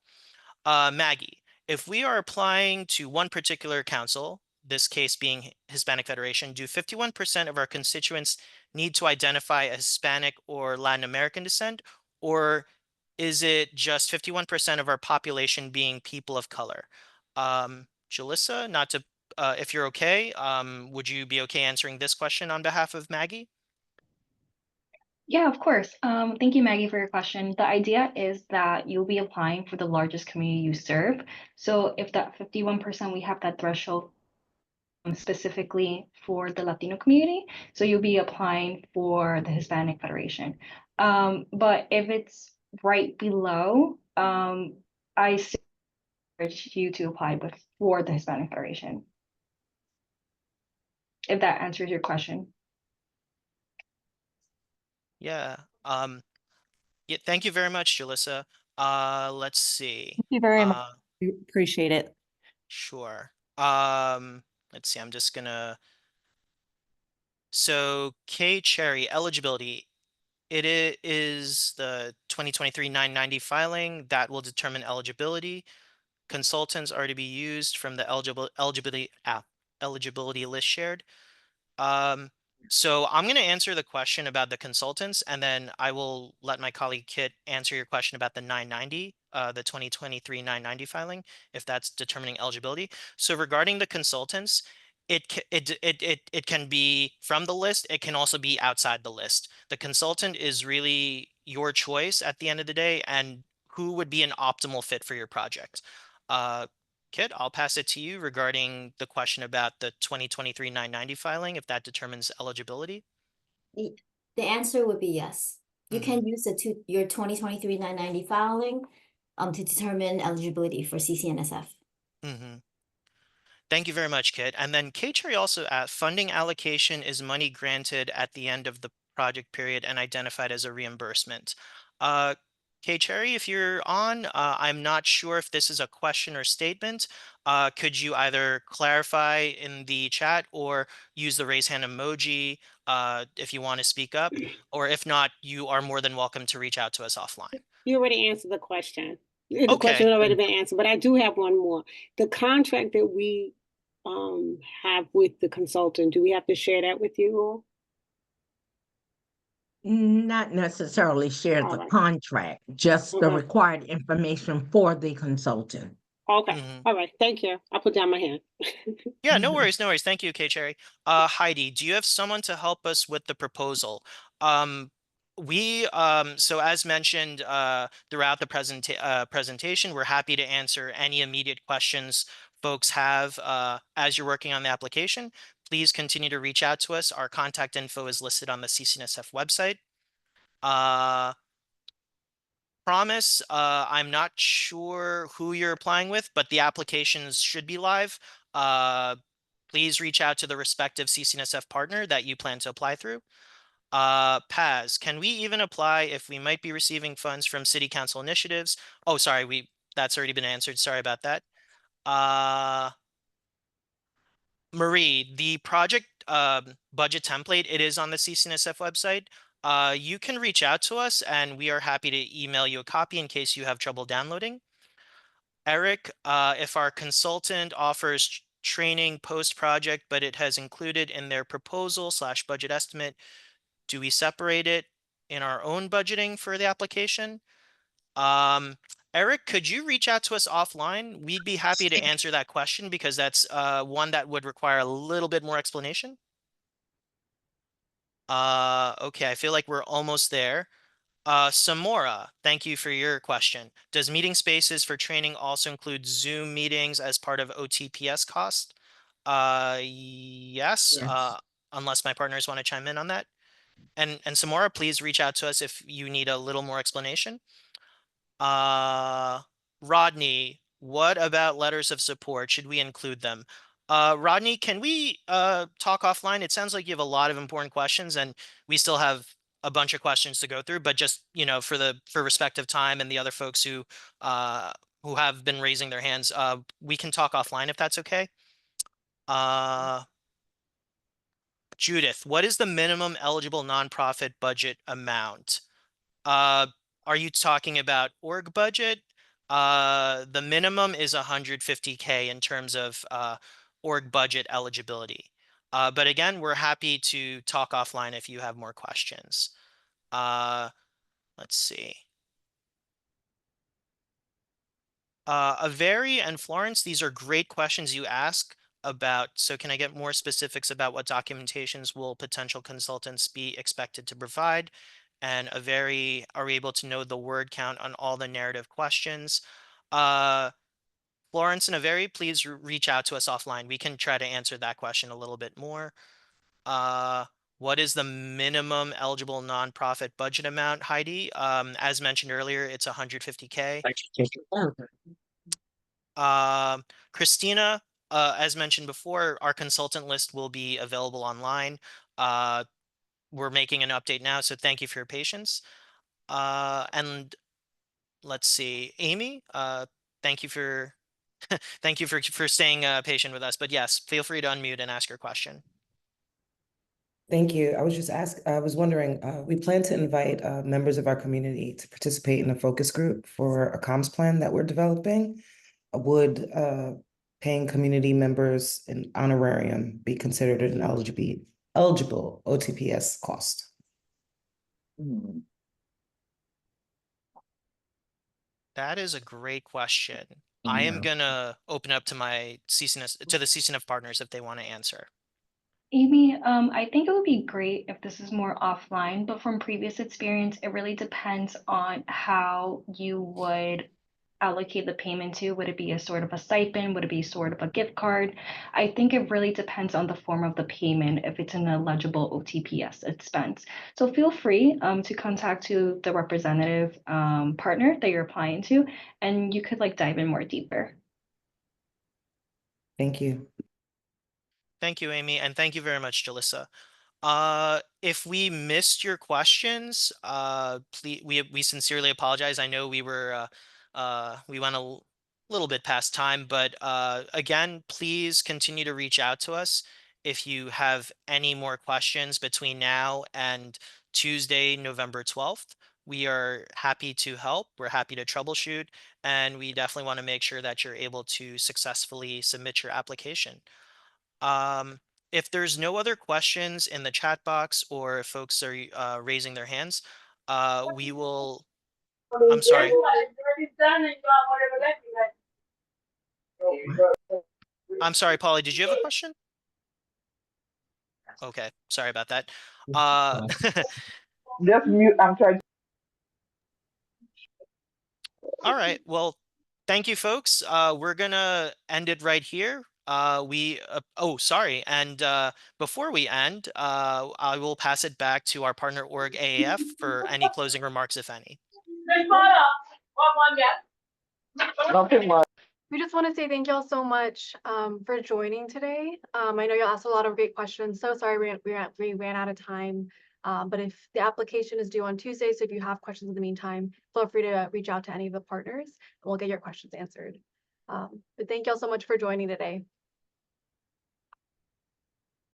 Maggie, if we are applying to one particular council, this case being Hispanic Federation, do 51% of our constituents need to identify as Hispanic or Latin American descent, or is it just 51% of our population being people of color? Jalissa, not to if you're okay, would you be okay answering this question on behalf of Maggie? Yeah, of course. Thank you, Maggie, for your question. The idea is that you'll be applying for the largest community you serve. So if that 51%, we have that threshold specifically for the Latino community. So you'll be applying for the Hispanic Federation. But if it's right below, I encourage you to apply for the Hispanic Federation. If that answers your question. Yeah. Yeah, thank you very much, Jalissa. Let's see. Thank you very much. Appreciate it. Sure. Let's see. I'm just gonna. So K Cherry eligibility. Is the 2023 990 filing that will determine eligibility. Consultants are to be used from the eligibility list shared. So I'm going to answer the question about the consultants, and then I will let my colleague Kit answer your question about the 990, the 2023 990 filing, if that's determining eligibility. So regarding the consultants, it can be from the list. It can also be outside the list. The consultant is really your choice at the end of the day, and who would be an optimal fit for your project. Kit, I'll pass it to you regarding the question about the 2023 990 filing, if that determines eligibility. The answer would be yes. You can use your 2023 990 filing to determine eligibility for CCNSF. Thank you very much, Kit. And then K-Cherry also asked, funding allocation is money granted at the end of the project period and identified as a reimbursement. K-Cherry, if you're on, I'm not sure if this is a question or statement. Could you either clarify in the chat or use the raise hand emoji if you want to speak up? Or if not, you are more than welcome to reach out to us offline. You already answered the question. The question has already been answered, but I do have one more. The contract that we have with the consultant, do we have to share that with you all? Not necessarily share the contract, just the required information for the consultant. Okay. All right. Thank you. I'll put down my hand. Yeah, no worries, no worries. Thank you, K-Cherry. Heidi, do you have someone to help us with the proposal? So as mentioned throughout the presentation, we're happy to answer any immediate questions folks have as you're working on the application. Please continue to reach out to us. Our contact info is listed on the CCNSF website. Promise, I'm not sure who you're applying with, but the applications should be live. Please reach out to the respective CCNSF partner that you plan to apply through. Paz, can we even apply if we might be receiving funds from city council initiatives? Oh, sorry, that's already been answered. Sorry about that. Marie, the project budget template, it is on the CCNSF website. You can reach out to us and we are happy to email you a copy in case you have trouble downloading. Eric, if our consultant offers training post-project, but it has included in their proposal / budget estimate, do we separate it in our own budgeting for the application? Eric, could you reach out to us offline? We'd be happy to answer that question because that's one that would require a little bit more explanation. Okay, I feel like we're almost there. Samora, thank you for your question. Does meeting spaces for training also include Zoom meetings as part of OTPS cost? Yes, unless my partners want to chime in on that. And Samora, please reach out to us if you need a little more explanation. Rodney, what about letters of support? Should we include them? Rodney, can we talk offline? It sounds like you have a lot of important questions and we still have a bunch of questions to go through, but just, for respective time and the other folks who have been raising their hands, we can talk offline if that's okay. Judith, what is the minimum eligible nonprofit budget amount? Are you talking about org budget? The minimum is 150K in terms of org budget eligibility. But again, we're happy to talk offline if you have more questions. Let's see. Avery and Florence, these are great questions you ask. about, so can I get more specifics about what documentations will potential consultants be expected to provide? And are we able to know the word count on all the narrative questions? Florence and Averi, please reach out to us offline. We can try to answer that question a little bit more. What is the minimum eligible nonprofit budget amount, Heidi? As mentioned earlier, it's 150K. Christina, as mentioned before, our consultant list will be available online. We're making an update now, so thank you for your patience. And let's see, Amy, thank you for thank you for staying patient with us. But yes, feel free to unmute and ask your question. Thank you. I was wondering, we plan to invite members of our community to participate in a focus group for a comms plan that we're developing. Would paying community members an honorarium be considered an eligible OTPS cost? That is a great question. I am gonna open up to my to the CCNF partners if they want to answer. Amy, I think it would be great if this is more offline, but from previous experience, it really depends on how you would allocate the payment to. Would it be a sort of a stipend? Would it be sort of a gift card? I think it really depends on the form of the payment, if it's an eligible OTPS expense. So feel free to contact to the representative partner that you're applying to, and you could like dive in more deeper. Thank you. Thank you, Amy, and thank you very much, Jalissa. If we missed your questions, please, we sincerely apologize. I know we were we went a little bit past time, but again, please continue to reach out to us if you have any more questions between now and Tuesday, November 12th. We are happy to help. We're happy to troubleshoot, and we definitely want to make sure that you're able to successfully submit your application. If there's no other questions in the chat box, or if folks are raising their hands, we will. I'm sorry. I'm sorry, Polly, did you have a question? Okay, sorry about that. Just mute. I'm trying. All right, well, thank you, folks. We're gonna end it right here. Oh, sorry, and before we end, I will pass it back to our partner org AAF for any closing remarks, if any. Nothing much. We just want to say thank y'all so much for joining today. I know y'all asked a lot of great questions. So sorry we ran out of time. But if the application is due on Tuesday, so if you have questions in the meantime, feel free to reach out to any of the partners and we'll get your questions answered. But thank y'all so much for joining today.